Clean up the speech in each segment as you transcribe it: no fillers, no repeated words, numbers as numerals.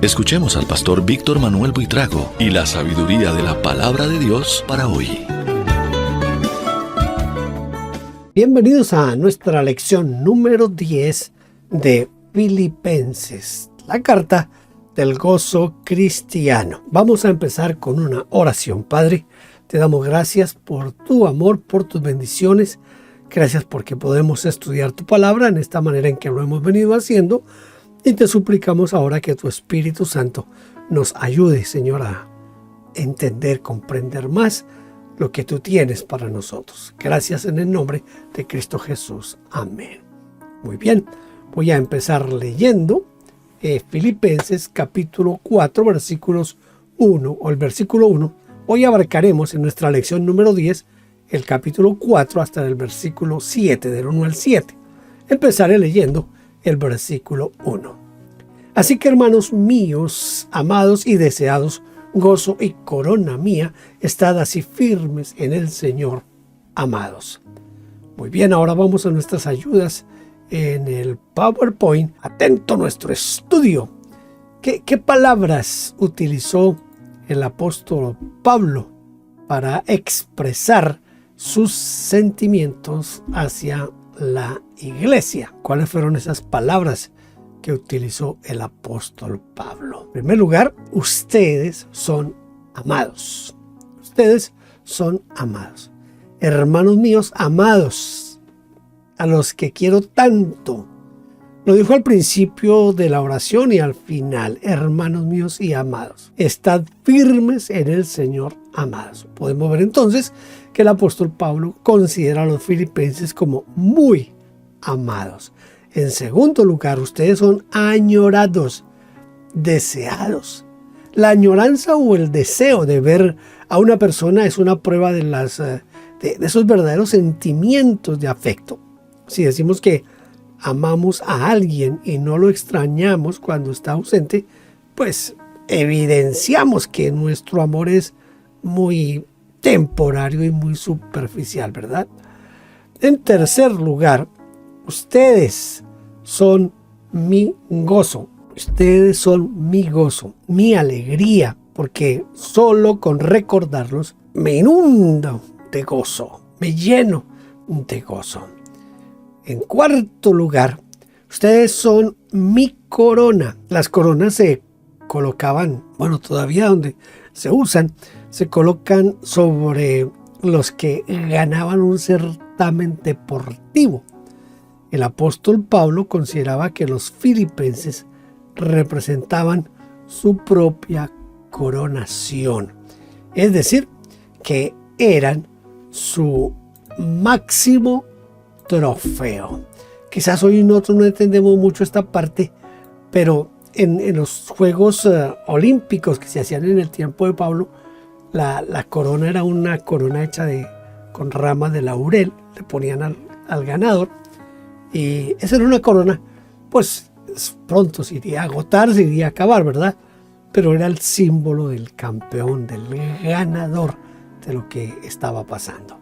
Escuchemos al pastor Víctor Manuel Buitrago y la sabiduría de la palabra de Dios para hoy. Bienvenidos a nuestra lección número 10 de Filipenses, la carta del gozo cristiano. Vamos a empezar con una oración. Padre, te damos gracias por tu amor, por tus bendiciones. Gracias porque podemos estudiar tu palabra en esta manera en que lo hemos venido haciendo. Y te suplicamos ahora que tu Espíritu Santo nos ayude, Señor, a entender, comprender más lo que tú tienes para nosotros. Gracias en el nombre de Cristo Jesús. Amén. Muy bien, voy a empezar leyendo Filipenses capítulo 4, versículos 1 o el versículo 1. Hoy abarcaremos en nuestra lección número 10 el capítulo 4 hasta el versículo 7, del 1 al 7. Empezaré leyendo el versículo 1. Así que, hermanos míos, amados y deseados, gozo y corona mía, estad así firmes en el Señor, amados. Muy bien, ahora vamos a nuestras ayudas en el PowerPoint. Atento a nuestro estudio. ¿Qué palabras utilizó el apóstol Pablo para expresar sus sentimientos hacia la iglesia? ¿Cuáles fueron esas palabras que utilizó el apóstol Pablo? En primer lugar, ustedes son amados. Ustedes son amados. Hermanos míos, amados, a los que quiero tanto. Lo dijo al principio de la oración y al final. Hermanos míos y amados, estad firmes en el Señor, amados. Podemos ver entonces que el apóstol Pablo considera a los filipenses como muy amados. En segundo lugar, ustedes son añorados, deseados. La añoranza o el deseo de ver a una persona es una prueba de esos verdaderos sentimientos de afecto. Si decimos que amamos a alguien y no lo extrañamos cuando está ausente, pues evidenciamos que nuestro amor es muy temporario y muy superficial, ¿verdad? En tercer lugar, ustedes son mi gozo. Ustedes son mi gozo, mi alegría, porque solo con recordarlos me inundo de gozo, me lleno de gozo. En cuarto lugar, ustedes son mi corona. Las coronas se colocaban, todavía donde se usan, se colocan sobre los que ganaban un certamen deportivo. El apóstol Pablo consideraba que los filipenses representaban su propia coronación. Es decir, que eran su máximo trofeo. Quizás hoy nosotros no entendemos mucho esta parte, pero en los Juegos Olímpicos que se hacían en el tiempo de Pablo, la corona era una corona hecha con ramas de laurel. Le ponían al ganador. Y esa era una corona, pues pronto se iría a agotar, se iría a acabar, ¿verdad? Pero era el símbolo del campeón, del ganador de lo que estaba pasando.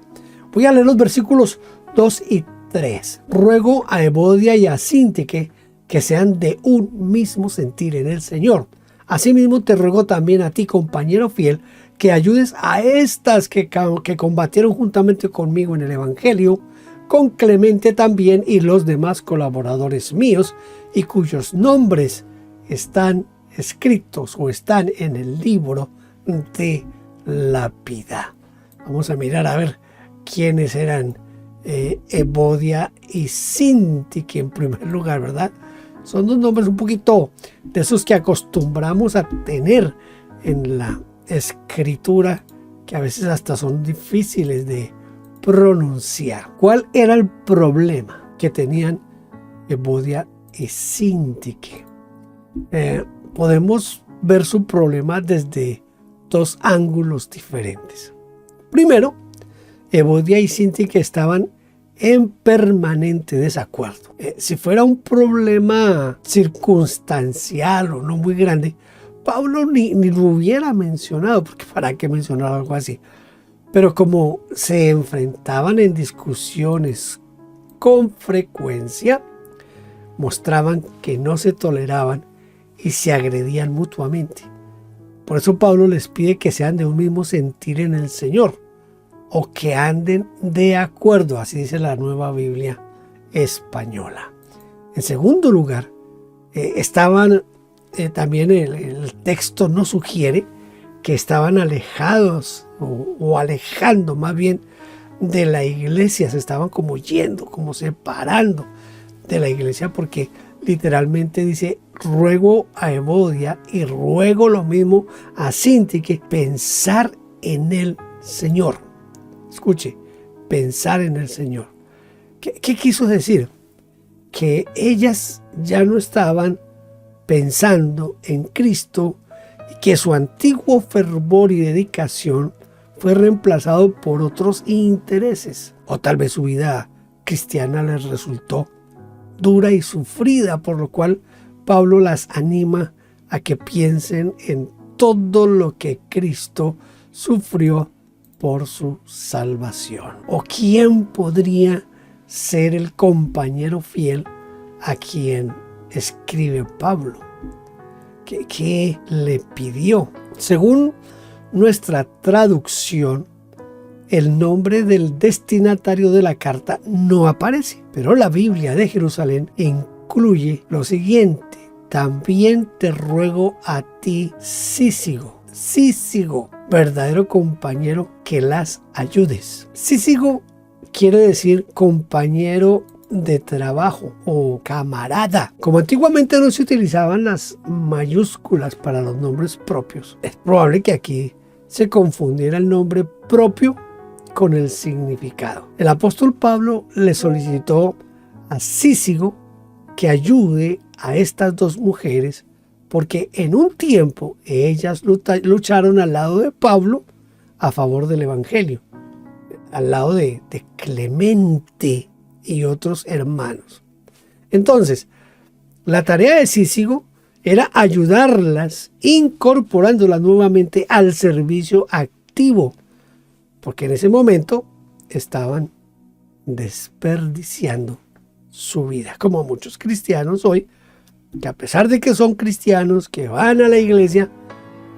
Voy a leer los versículos 2 y 3. Ruego a Evodia y a Síntique que sean de un mismo sentir en el Señor. Asimismo te ruego también a ti, compañero fiel, que ayudes a estas que combatieron juntamente conmigo en el Evangelio, con Clemente también y los demás colaboradores míos, y cuyos nombres están escritos o están en el libro de la vida. Vamos a mirar a ver quiénes eran Evodia y Síntique en primer lugar, ¿verdad? Son dos nombres un poquito de esos que acostumbramos a tener en la escritura, que a veces hasta son difíciles de pronunciar. ¿Cuál era el problema que tenían Evodia y Síntique? Podemos ver su problema desde dos ángulos diferentes. Primero, Evodia y Síntique estaban en permanente desacuerdo. Si fuera un problema circunstancial o no muy grande, Pablo ni lo hubiera mencionado, porque ¿para qué mencionar algo así? Pero como se enfrentaban en discusiones con frecuencia, mostraban que no se toleraban y se agredían mutuamente. Por eso Pablo les pide que sean de un mismo sentir en el Señor, o que anden de acuerdo, así dice la Nueva Biblia Española. En segundo lugar, también el texto nos sugiere que estaban alejados o alejando más bien de la iglesia, se estaban como yendo, como separando de la iglesia, porque literalmente dice: ruego a Evodia y ruego lo mismo a Síntique, pensar en el Señor. Escuche, pensar en el Señor. ¿Qué quiso decir? Que ellas ya no estaban pensando en Cristo y que su antiguo fervor y dedicación fue reemplazado por otros intereses. O tal vez su vida cristiana les resultó dura y sufrida, por lo cual Pablo las anima a que piensen en todo lo que Cristo sufrió por su salvación. ¿O quién podría ser el compañero fiel a quien escribe Pablo? ¿Qué le pidió? Según nuestra traducción, el nombre del destinatario de la carta no aparece, pero la Biblia de Jerusalén incluye lo siguiente: también te ruego a ti, Cícigo, verdadero compañero, que las ayudes. Cícigo quiere decir compañero de trabajo o camarada. Como antiguamente no se utilizaban las mayúsculas para los nombres propios, es probable que aquí se confundiera el nombre propio con el significado. El apóstol Pablo le solicitó a Cícigo que ayude a estas dos mujeres, porque en un tiempo ellas lucharon al lado de Pablo a favor del evangelio, al lado de Clemente y otros hermanos. Entonces, la tarea de Cícigo era ayudarlas, incorporándolas nuevamente al servicio activo, porque en ese momento estaban desperdiciando su vida, como muchos cristianos hoy, que a pesar de que son cristianos, que van a la iglesia,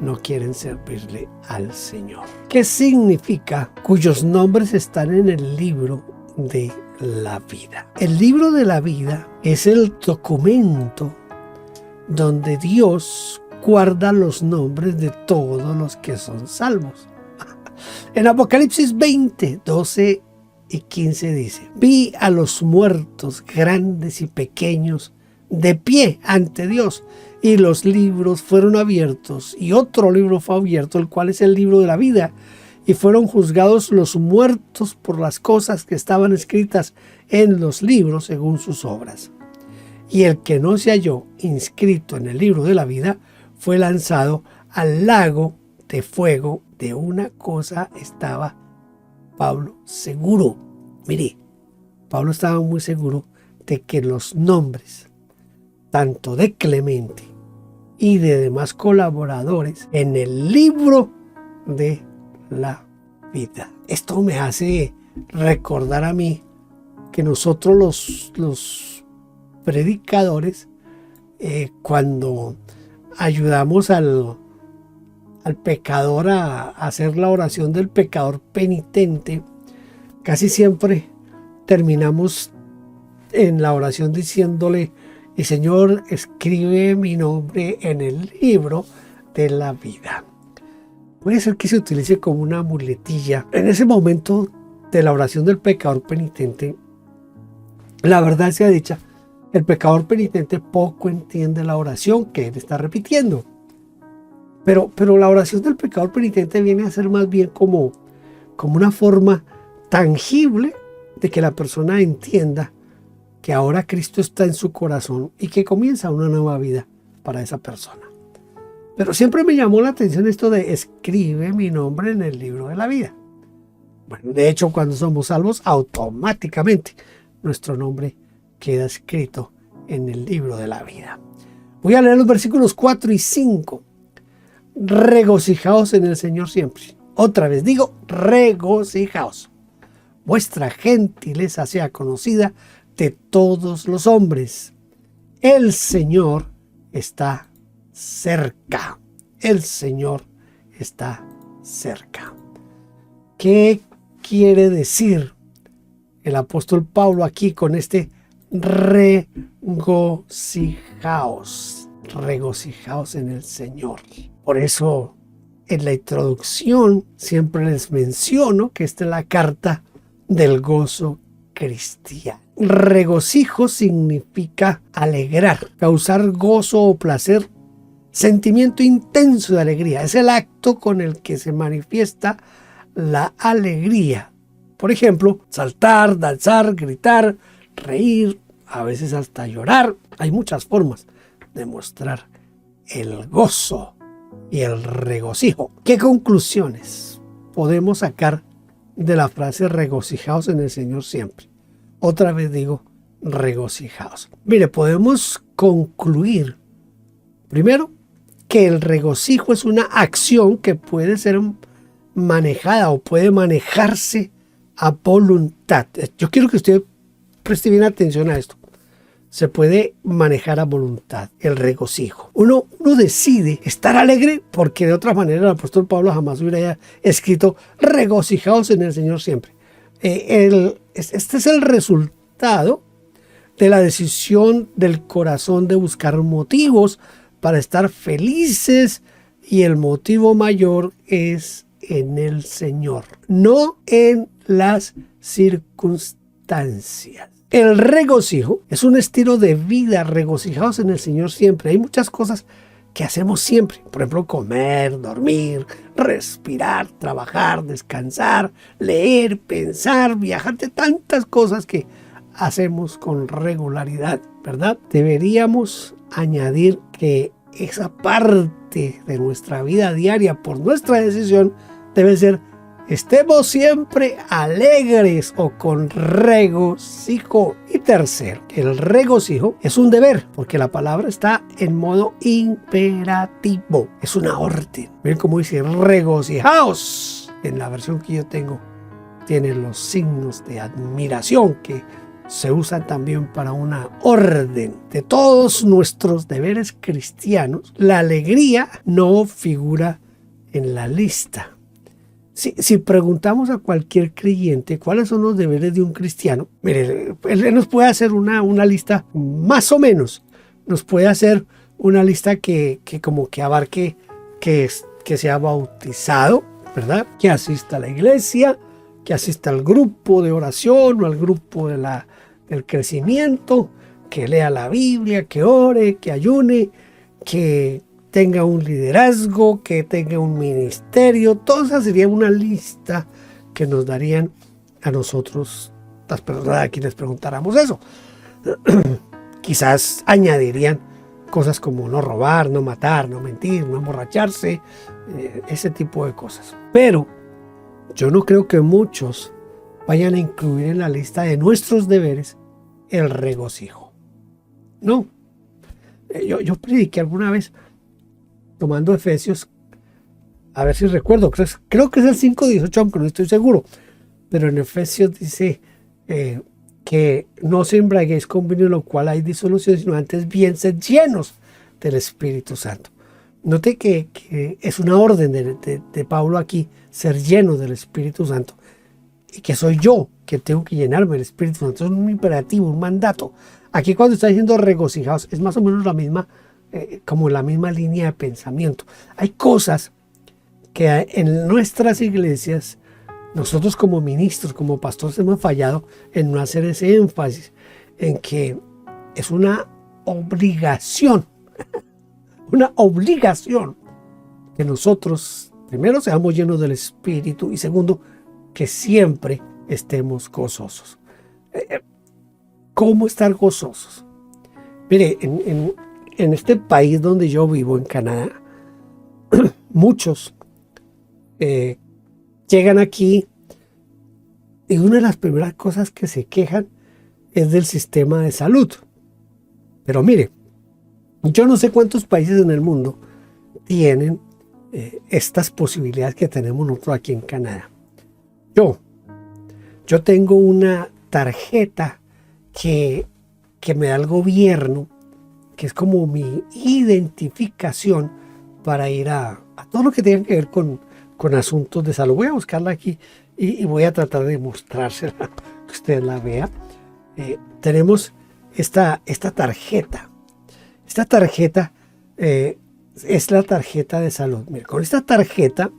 no quieren servirle al Señor. ¿Qué significa cuyos nombres están en el libro de la vida? El libro de la vida es el documento donde Dios guarda los nombres de todos los que son salvos. En Apocalipsis 20, 12 y 15 dice: vi a los muertos, grandes y pequeños, de pie ante Dios, y los libros fueron abiertos, y otro libro fue abierto, el cual es el libro de la vida, y fueron juzgados los muertos por las cosas que estaban escritas en los libros según sus obras. Y el que no se halló inscrito en el libro de la vida fue lanzado al lago de fuego. De una cosa estaba Pablo seguro. Mire, Pablo estaba muy seguro de que los nombres tanto de Clemente y de demás colaboradores en el libro de la vida. Esto me hace recordar a mí que nosotros los predicadores, cuando ayudamos al pecador a hacer la oración del pecador penitente, casi siempre terminamos en la oración diciéndole: y Señor, escribe mi nombre en el libro de la vida. Puede ser que se utilice como una muletilla. En ese momento de la oración del pecador penitente, la verdad sea dicha, el pecador penitente poco entiende la oración que él está repitiendo. Pero la oración del pecador penitente viene a ser más bien como una forma tangible de que la persona entienda que ahora Cristo está en su corazón y que comienza una nueva vida para esa persona. Pero siempre me llamó la atención esto de escribe mi nombre en el libro de la vida. Bueno, de hecho, cuando somos salvos, automáticamente nuestro nombre queda escrito en el libro de la vida. Voy a leer los versículos 4 y 5. Regocijaos en el Señor siempre. Otra vez digo, regocijaos. Vuestra gentileza sea conocida de todos los hombres. El Señor está cerca. El Señor está cerca. ¿Qué quiere decir el apóstol Pablo aquí con este regocijaos? Regocijaos en el Señor. Por eso en la introducción siempre les menciono que esta es la carta del gozo cristiano. Regocijo significa alegrar, causar gozo o placer, sentimiento intenso de alegría. Es el acto con el que se manifiesta la alegría. Por ejemplo, saltar, danzar, gritar, reír, a veces hasta llorar. Hay muchas formas de mostrar el gozo y el regocijo. ¿Qué conclusiones podemos sacar de la frase regocijaos en el Señor siempre? Otra vez digo, regocijaos. Mire, podemos concluir primero que el regocijo es una acción que puede ser manejada o puede manejarse a voluntad. Yo quiero que usted preste bien atención a esto. Se puede manejar a voluntad el regocijo. Uno decide estar alegre porque de otra manera el apóstol Pablo jamás hubiera escrito regocijaos en el Señor siempre. Este es el resultado de la decisión del corazón de buscar motivos para estar felices, y el motivo mayor es en el Señor, no en las circunstancias. El regocijo es un estilo de vida, regocijados en el Señor siempre. Hay muchas cosas que hacemos siempre, por ejemplo, comer, dormir, respirar, trabajar, descansar, leer, pensar, viajar, de tantas cosas que hacemos con regularidad, ¿verdad? Deberíamos añadir que esa parte de nuestra vida diaria, por nuestra decisión, debe ser estemos siempre alegres o con regocijo. Y tercero, el regocijo es un deber, porque la palabra está en modo imperativo. Es una orden. Miren cómo dice regocijaos. En la versión que yo tengo tiene los signos de admiración que se usan también para una orden. De todos nuestros deberes cristianos, la alegría no figura en la lista. Si preguntamos a cualquier creyente cuáles son los deberes de un cristiano, mire, él nos puede hacer una lista más o menos. Nos puede hacer una lista que como que abarque que sea bautizado, ¿verdad? Que asista a la iglesia, que asista al grupo de oración o al grupo del crecimiento, que lea la Biblia, que ore, que ayune, que tenga un liderazgo, que tenga un ministerio. Toda esa sería una lista que nos darían a nosotros, las personas a quienes preguntáramos eso. Quizás añadirían cosas como no robar, no matar, no mentir, no emborracharse, ese tipo de cosas. Pero yo no creo que muchos vayan a incluir en la lista de nuestros deberes el regocijo. No. Yo prediqué alguna vez tomando Efesios, a ver si recuerdo, creo que es el 5:18, aunque no estoy seguro, pero en Efesios dice que no se embriaguéis con vino en lo cual hay disolución, sino antes bien sed llenos del Espíritu Santo. Note que es una orden de Pablo aquí, ser lleno del Espíritu Santo, y que soy yo que tengo que llenarme del Espíritu Santo. Es un imperativo, un mandato. Aquí cuando está diciendo regocijaos, es más o menos la misma, como la misma línea de pensamiento. Hay cosas que en nuestras iglesias, nosotros como ministros, como pastores, hemos fallado en no hacer ese énfasis, en que es una obligación, una obligación que nosotros, primero, seamos llenos del Espíritu y segundo, que siempre estemos gozosos. ¿Cómo estar gozosos? Mire, en este país donde yo vivo, en Canadá, muchos llegan aquí y una de las primeras cosas que se quejan es del sistema de salud. Pero mire, yo no sé cuántos países en el mundo tienen estas posibilidades que tenemos nosotros aquí en Canadá. Yo tengo una tarjeta que me da el gobierno, que es como mi identificación para ir a todo lo que tenga que ver con asuntos de salud. Voy a buscarla aquí y voy a tratar de mostrársela, que usted la vea. Tenemos esta tarjeta. Esta tarjeta es la tarjeta de salud. Mira, con esta tarjeta,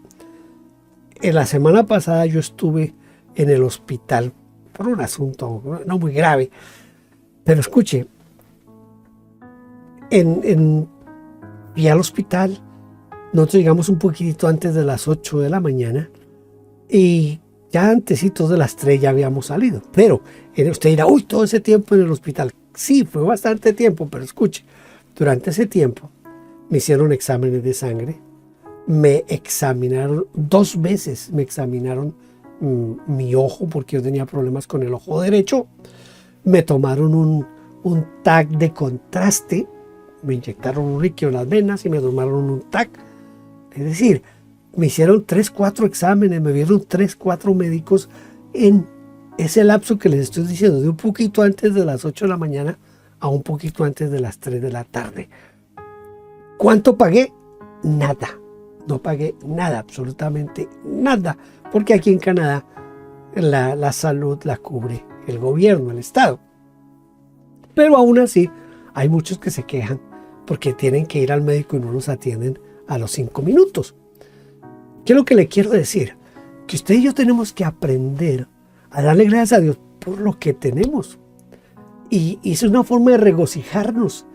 en la semana pasada yo estuve en el hospital por un asunto no muy grave. Pero escuche, fui al hospital, nosotros llegamos un poquitito antes de las 8 de la mañana y ya antesitos de las 3 ya habíamos salido. Pero usted dirá, uy, todo ese tiempo en el hospital. Sí, fue bastante tiempo, pero escuche, durante ese tiempo me hicieron exámenes de sangre, me examinaron 2 veces, me examinaron mi ojo porque yo tenía problemas con el ojo derecho, me tomaron un TAC de contraste, me inyectaron un líquido en las venas y me tomaron un TAC. Es decir, me hicieron 3-4 exámenes, me vieron 3-4 médicos en ese lapso que les estoy diciendo, de un poquito antes de las 8 de la mañana a un poquito antes de las 3 de la tarde. ¿Cuánto pagué? Nada. No pagué nada, absolutamente nada, porque aquí en Canadá la salud la cubre el gobierno, el Estado. Pero aún así, hay muchos que se quejan porque tienen que ir al médico y no los atienden a los 5 minutos. ¿Qué es lo que le quiero decir? Que usted y yo tenemos que aprender a darle gracias a Dios por lo que tenemos. Y es una forma de regocijarnos.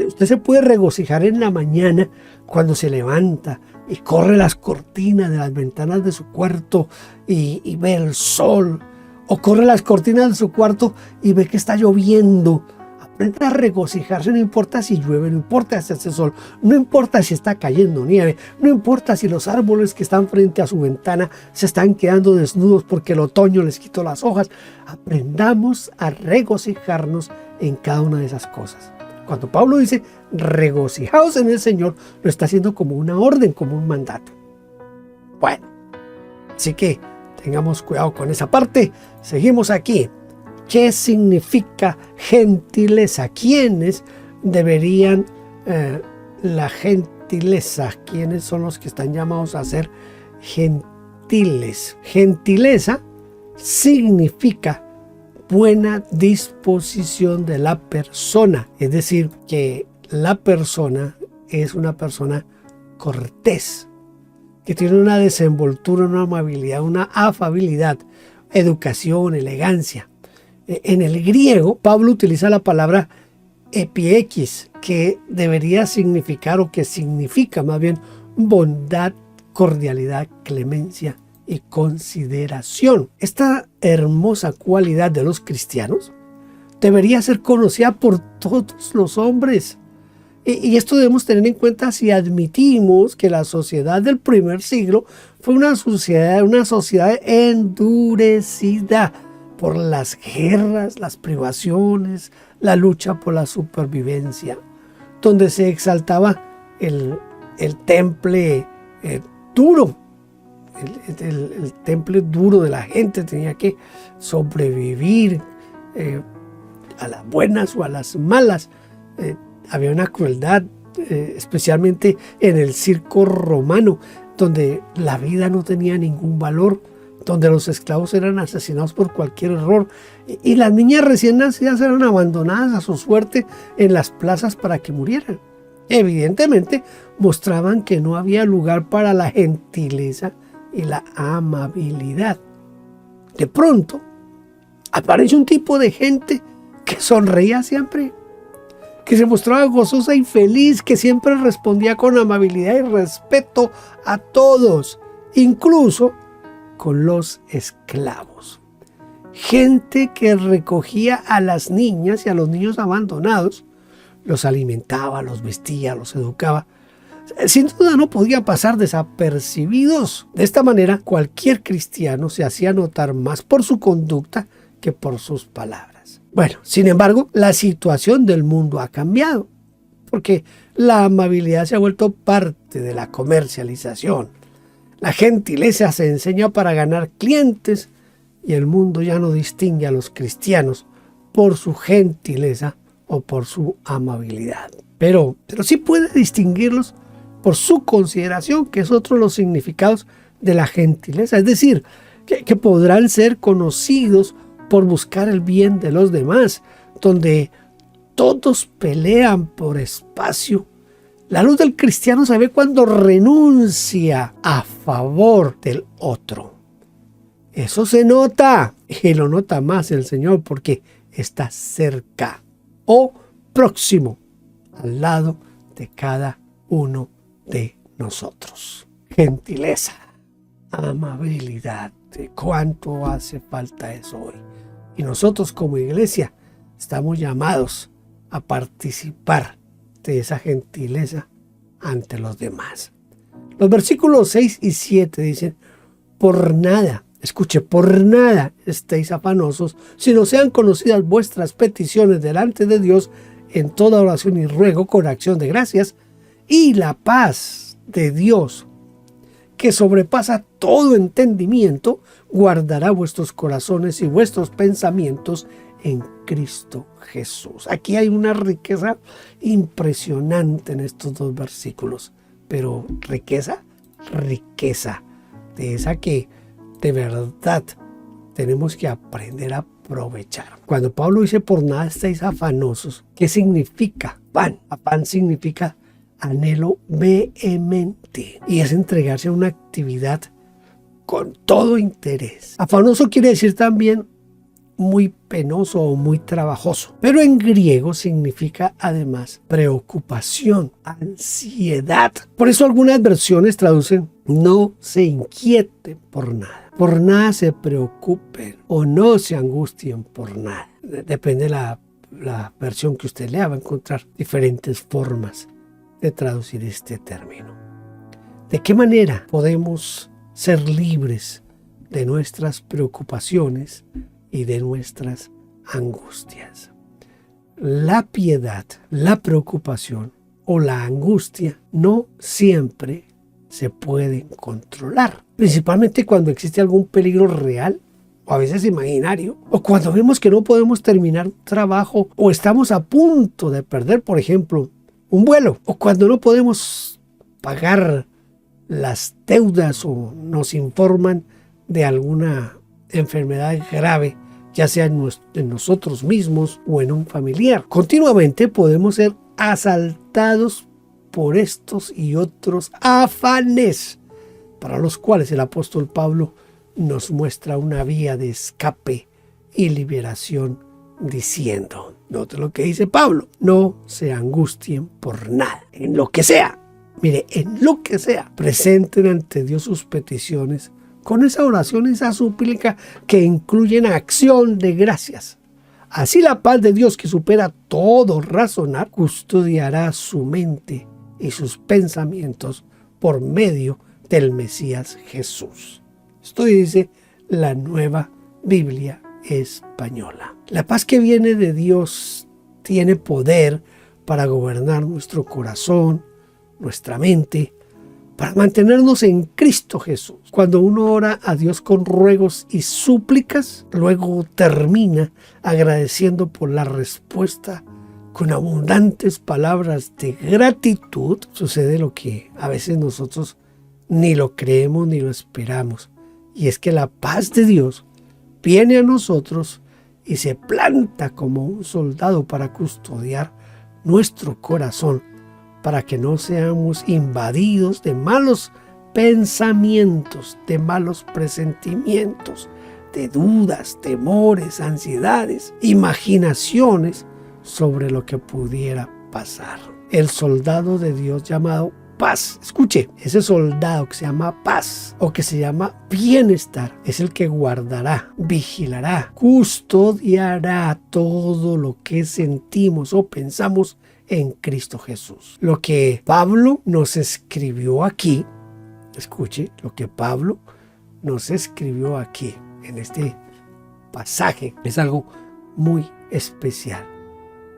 Usted se puede regocijar en la mañana cuando se levanta y corre las cortinas de las ventanas de su cuarto y ve el sol. O corre las cortinas de su cuarto y ve que está lloviendo. Aprenda a regocijarse, no importa si llueve, no importa si hace sol, no importa si está cayendo nieve, no importa si los árboles que están frente a su ventana se están quedando desnudos porque el otoño les quitó las hojas. Aprendamos a regocijarnos en cada una de esas cosas. Cuando Pablo dice regocijaos en el Señor, lo está haciendo como una orden, como un mandato. Bueno, así que tengamos cuidado con esa parte. Seguimos aquí. ¿Qué significa gentileza? ¿Quiénes deberían la gentileza? ¿Quiénes son los que están llamados a ser gentiles? Gentileza significa buena disposición de la persona. Es decir, que la persona es una persona cortés, que tiene una desenvoltura, una amabilidad, una afabilidad, educación, elegancia. En el griego, Pablo utiliza la palabra epiekis, que debería significar, o que significa más bien, bondad, cordialidad, clemencia y consideración. Esta hermosa cualidad de los cristianos debería ser conocida por todos los hombres. Y esto debemos tener en cuenta si admitimos que la sociedad del primer siglo fue una sociedad endurecida por las guerras, las privaciones, la lucha por la supervivencia, donde se exaltaba el temple duro. El temple duro de la gente tenía que sobrevivir a las buenas o a las malas. Había una crueldad, especialmente en el circo romano, donde la vida no tenía ningún valor, donde los esclavos eran asesinados por cualquier error y las niñas recién nacidas eran abandonadas a su suerte en las plazas para que murieran. Evidentemente mostraban que no había lugar para la gentileza y la amabilidad. De pronto aparece un tipo de gente que sonreía siempre, que se mostraba gozosa y feliz, que siempre respondía con amabilidad y respeto a todos, incluso con los esclavos. Gente que recogía a las niñas y a los niños abandonados, los alimentaba, los vestía, los educaba. Sin duda no podía pasar desapercibidos. De esta manera, cualquier cristiano se hacía notar más por su conducta que por sus palabras. Bueno, sin embargo, la situación del mundo ha cambiado, porque la amabilidad se ha vuelto parte de la comercialización. La gentileza se enseña para ganar clientes y el mundo ya no distingue a los cristianos por su gentileza o por su amabilidad. pero sí puede distinguirlos por su consideración, que es otro de los significados de la gentileza. Es decir, que podrán ser conocidos por buscar el bien de los demás, donde todos pelean por espacio. La luz del cristiano se ve cuando renuncia a favor del otro. Eso se nota, y lo nota más el Señor porque está cerca o próximo al lado de cada uno de nosotros. Gentileza, amabilidad, ¿cuánto hace falta eso hoy? Y nosotros como iglesia estamos llamados a participar de esa gentileza ante los demás. Los versículos 6 y 7 dicen: por nada, escuche, por nada estéis afanosos, sino sean conocidas vuestras peticiones delante de Dios en toda oración y ruego con acción de gracias, y la paz de Dios, que sobrepasa todo entendimiento, guardará vuestros corazones y vuestros pensamientos en Cristo Jesús. Aquí hay una riqueza impresionante en estos dos versículos, pero riqueza de esa que de verdad tenemos que aprender a aprovechar. Cuando Pablo dice por nada estáis afanosos, ¿qué significa? Afán significa anhelo vehemente, y es entregarse a una actividad con todo interés. Afanoso quiere decir también muy penoso o muy trabajoso, pero en griego significa además preocupación, ansiedad. Por eso algunas versiones traducen: no se inquieten por nada se preocupen o no se angustien por nada. Depende de la versión que usted lea, va a encontrar diferentes formas de traducir este término. ¿De qué manera podemos ser libres de nuestras preocupaciones y de nuestras angustias? La piedad, la preocupación o la angustia no siempre se pueden controlar, principalmente cuando existe algún peligro real o a veces imaginario, o cuando vemos que no podemos terminar un trabajo o estamos a punto de perder, por ejemplo, un vuelo, o cuando no podemos pagar las deudas o nos informan de alguna enfermedad grave, ya sea en nosotros mismos o en un familiar. Continuamente podemos ser asaltados por estos y otros afanes, para los cuales el apóstol Pablo nos muestra una vía de escape y liberación diciendo, note lo que dice Pablo: no se angustien por nada, en lo que sea, mire, en lo que sea, presenten ante Dios sus peticiones con esa oración, esa súplica que incluyen acción de gracias. Así la paz de Dios, que supera todo razonar, custodiará su mente y sus pensamientos por medio del Mesías Jesús. Esto dice la Nueva Biblia Española. La paz que viene de Dios tiene poder para gobernar nuestro corazón, nuestra mente, para mantenernos en Cristo Jesús. Cuando uno ora a Dios con ruegos y súplicas, luego termina agradeciendo por la respuesta con abundantes palabras de gratitud, sucede lo que a veces nosotros ni lo creemos ni lo esperamos. Y es que la paz de Dios viene a nosotros y se planta como un soldado para custodiar nuestro corazón, para que no seamos invadidos de malos pensamientos, de malos presentimientos, de dudas, temores, ansiedades, imaginaciones sobre lo que pudiera pasar. El soldado de Dios llamado paz, escuche, ese soldado que se llama paz o que se llama bienestar, es el que guardará, vigilará, custodiará todo lo que sentimos o pensamos en Cristo Jesús. Lo que Pablo nos escribió aquí, escuche, lo que Pablo nos escribió aquí en este pasaje es algo muy especial.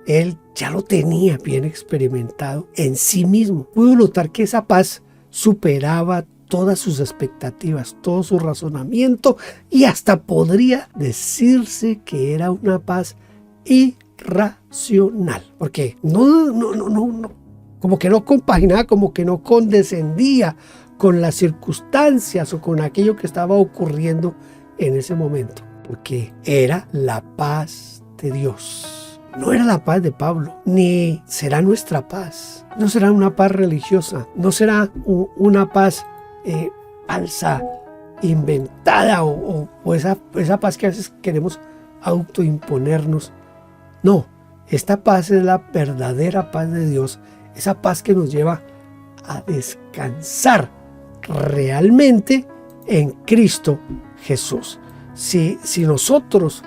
Él ya lo tenía bien experimentado en sí mismo. Pudo notar que esa paz superaba todas sus expectativas, todo su razonamiento, y hasta podría decirse que era una paz racional, porque no, como que no compaginaba, como que no condescendía con las circunstancias o con aquello que estaba ocurriendo en ese momento, porque era la paz de Dios. No era la paz de Pablo, ni será nuestra paz. No será una paz religiosa, no será una paz falsa, inventada o esa paz que a veces queremos autoimponernos. No, esta paz es la verdadera paz de Dios, esa paz que nos lleva a descansar realmente en Cristo Jesús. Si nosotros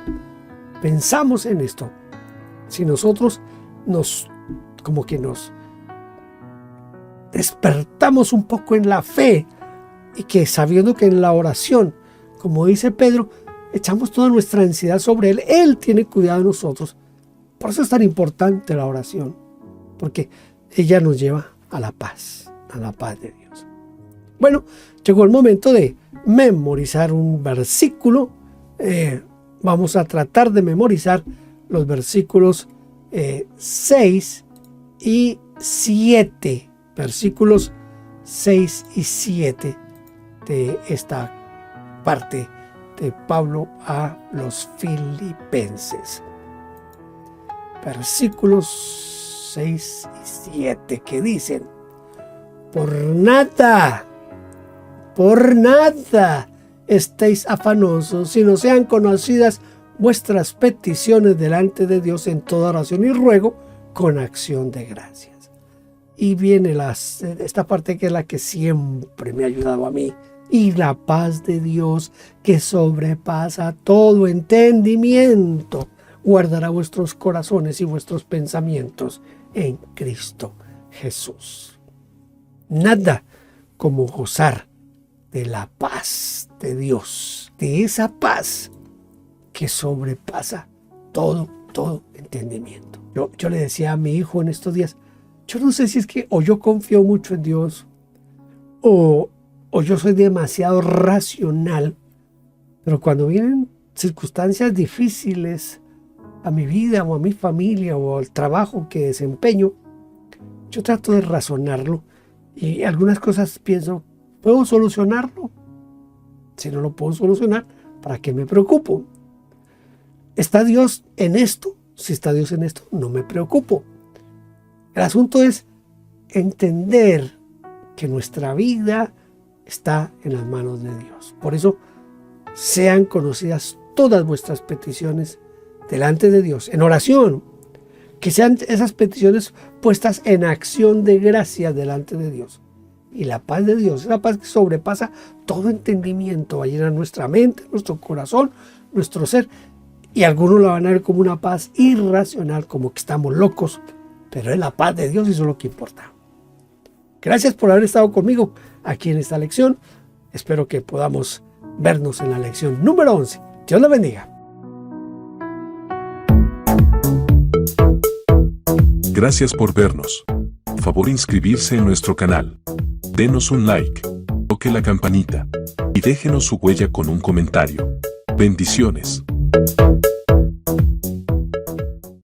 pensamos en esto, si nosotros nos despertamos un poco en la fe, y que sabiendo que en la oración, como dice Pedro, echamos toda nuestra ansiedad sobre Él, Él tiene cuidado de nosotros. Por eso es tan importante la oración, porque ella nos lleva a la paz de Dios. Bueno, llegó el momento de memorizar un versículo. Vamos a tratar de memorizar los versículos 6 y 7. Versículos 6 y 7 de esta parte de Pablo a los Filipenses. Versículos 6 y 7 que dicen: por nada estéis afanosos, sino sean conocidas vuestras peticiones delante de Dios en toda oración y ruego con acción de gracias. Y viene esta parte que es la que siempre me ha ayudado a mí. Y la paz de Dios, que sobrepasa todo entendimiento, guardará vuestros corazones y vuestros pensamientos en Cristo Jesús. Nada como gozar de la paz de Dios, de esa paz que sobrepasa todo entendimiento. Yo le decía a mi hijo en estos días, yo no sé si es que o yo confío mucho en Dios o yo soy demasiado racional, pero cuando vienen circunstancias difíciles a mi vida o a mi familia o al trabajo que desempeño, yo trato de razonarlo y algunas cosas pienso, ¿puedo solucionarlo? Si no lo puedo solucionar, ¿para qué me preocupo? ¿Está Dios en esto? Si está Dios en esto, no me preocupo. El asunto es entender que nuestra vida está en las manos de Dios. Por eso, sean conocidas todas vuestras peticiones delante de Dios, en oración. Que sean esas peticiones puestas en acción de gracia delante de Dios. Y la paz de Dios, esa paz que sobrepasa todo entendimiento, va a llenar nuestra mente, nuestro corazón, nuestro ser. Y algunos la van a ver como una paz irracional, como que estamos locos. Pero es la paz de Dios y eso es lo que importa. Gracias por haber estado conmigo aquí en esta lección. Espero que podamos vernos en la lección número 11. Dios la bendiga. Gracias por vernos. Favor inscribirse en nuestro canal. Denos un like, toque la campanita y déjenos su huella con un comentario. Bendiciones.